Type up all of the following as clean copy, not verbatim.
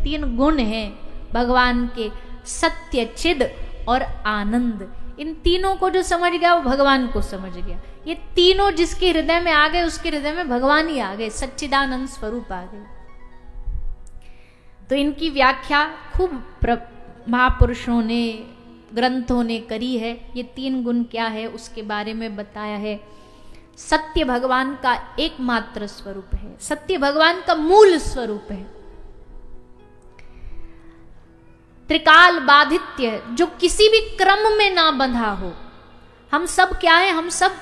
तीन गुण हैं भगवान के, सत्य, चिद और आनंद। इन तीनों को जो समझ गया वो भगवान को समझ गया। ये तीनों जिसके हृदय में आ गए उसके हृदय में भगवान ही आ गए, सच्चिदानंद स्वरूप आ गए। तो इनकी व्याख्या खूब महापुरुषों ने, ग्रंथों ने करी है। ये तीन गुण क्या है उसके बारे में बताया है। सत्य भगवान का एकमात्र स्वरूप है, सत्य भगवान का मूल स्वरूप है। त्रिकाल बाधित्य, जो किसी भी क्रम में ना बंधा हो। हम सब क्या है, हम सब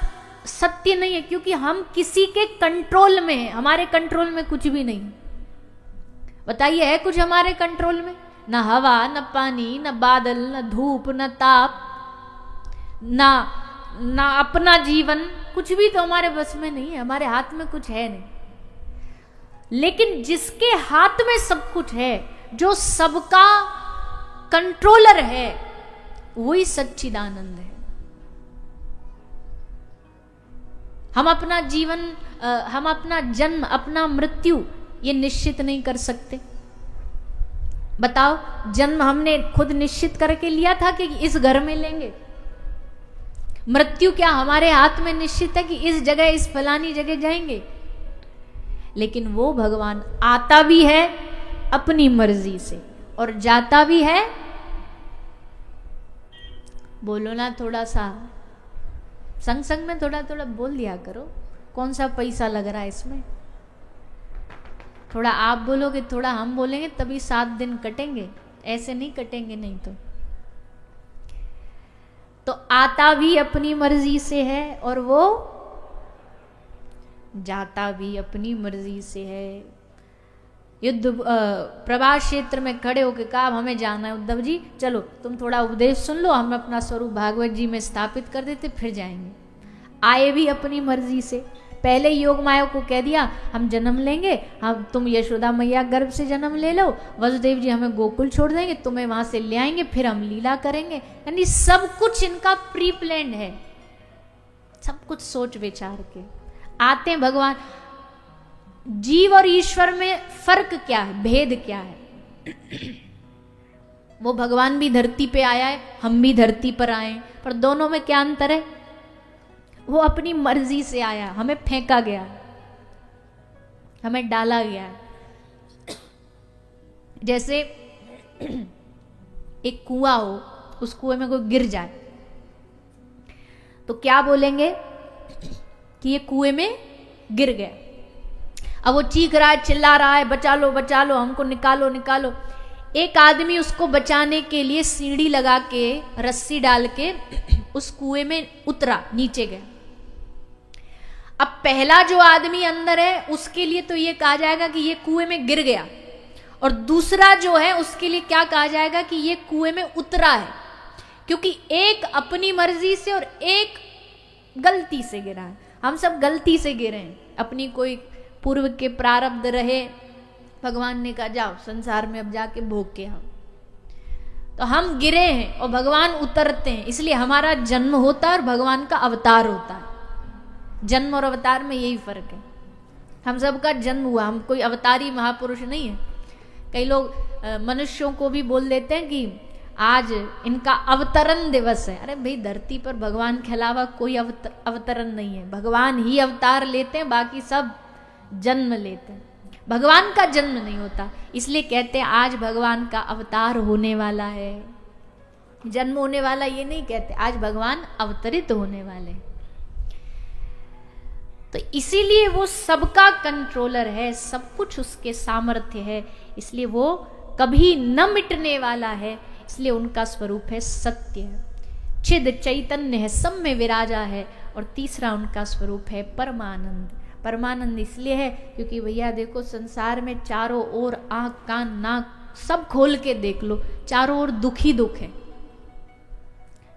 सत्य नहीं है, क्योंकि हम किसी के कंट्रोल में हैं। हमारे कंट्रोल में कुछ भी नहीं। बताइए, है कुछ हमारे कंट्रोल में? न हवा, न पानी, न बादल, न धूप, न ताप, ना अपना जीवन, कुछ भी तो हमारे बस में नहीं है, हमारे हाथ में कुछ है नहीं। लेकिन जिसके हाथ में सब कुछ है, जो सबका कंट्रोलर है, वही सच्चिदानंद है। हम अपना जीवन, हम अपना जन्म, अपना मृत्यु ये निश्चित नहीं कर सकते। बताओ, जन्म हमने खुद निश्चित करके लिया था कि इस घर में लेंगे? मृत्यु क्या हमारे हाथ में निश्चित है कि इस जगह, इस फलानी जगह जाएंगे? लेकिन वो भगवान आता भी है अपनी मर्जी से और जाता भी है। बोलो ना, थोड़ा सा संग संग में थोड़ा थोड़ा बोल दिया करो। कौन सा पैसा लग रहा है इसमें? थोड़ा आप बोलोगे, थोड़ा हम बोलेंगे, तभी 7 दिन कटेंगे। ऐसे नहीं कटेंगे नहीं तो आता भी अपनी मर्जी से है और वो जाता भी अपनी मर्जी से है। युद्ध प्रभास क्षेत्र में खड़े होकर कहा, हमें जाना है उद्धव जी, चलो तुम थोड़ा उपदेश सुन लो, हम अपना स्वरूप भागवत जी में स्थापित कर देते, फिर जाएंगे। आए भी अपनी मर्जी से। पहले योग माया को कह दिया, हम जन्म लेंगे, हम तुम यशोदा मैया गर्भ से जन्म ले लो, वसुदेव जी हमें गोकुल छोड़ देंगे, तुम्हें वहां से ले आएंगे, फिर हम लीला करेंगे। यानी सब कुछ इनका प्री प्लान्ड है, सब कुछ सोच विचार के आते हैं भगवान। जीव और ईश्वर में फर्क क्या है, भेद क्या है? वो भगवान भी धरती पे आया है, हम भी धरती पर आए, पर दोनों में क्या अंतर है? वो अपनी मर्जी से आया, हमें फेंका गया, हमें डाला गया। जैसे एक कुआं हो, उस कुएं में कोई गिर जाए तो क्या बोलेंगे कि ये कुएं में गिर गया। अब वो चीख रहा है, चिल्ला रहा है, बचा लो बचा लो, हमको निकालो निकालो। एक आदमी उसको बचाने के लिए सीढ़ी लगा के, रस्सी डाल के उस कुएं में उतरा, नीचे गया। अब पहला जो आदमी अंदर है उसके लिए तो ये कहा जाएगा कि ये कुएं में गिर गया, और दूसरा जो है उसके लिए क्या कहा जाएगा कि ये कुएं में उतरा है, क्योंकि एक अपनी मर्जी से और एक गलती से गिरा है। हम सब गलती से गिरे हैं, अपनी कोई पूर्व के प्रारब्ध रहे, भगवान ने कहा जाओ संसार में अब जाके भोग के आओ, तो हम गिरे हैं और भगवान उतरते हैं। इसलिए हमारा जन्म होता है और भगवान का अवतार होता है। जन्म और अवतार में यही फर्क है। हम सबका जन्म हुआ, हम कोई अवतारी महापुरुष नहीं है। कई लोग मनुष्यों को भी बोल देते हैं कि आज इनका अवतरण दिवस है। अरे भाई, धरती पर भगवान के अलावा कोई अवतरण नहीं है। भगवान ही अवतार लेते हैं, बाकी सब जन्म लेते हैं, भगवान का जन्म नहीं होता। इसलिए कहते हैं आज भगवान का अवतार होने वाला है। जन्म होने वाला ये नहीं कहते, आज भगवान अवतरित होने वाले। तो इसीलिए वो सबका कंट्रोलर है, सब कुछ उसके सामर्थ्य है, इसलिए वो कभी न मिटने वाला है। इसलिए उनका स्वरूप है सत्य, चिद चैतन्य है, सब में विराजा है। और तीसरा उनका स्वरूप है परमानंद। परमानंद इसलिए है क्योंकि भैया देखो, संसार में चारों ओर आंख कान नाक सब खोल के देख लो, चारों ओर दुख ही दुख है।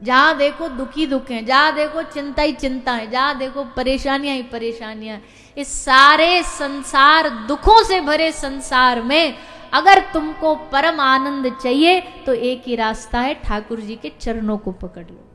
जहां देखो दुखी दुख है, जहां देखो चिंता ही चिंता है, जहां देखो परेशानियां ही परेशानियां। इस सारे संसार, दुखों से भरे संसार में अगर तुमको परम आनंद चाहिए तो एक ही रास्ता है, ठाकुर जी के चरणों को पकड़ लो।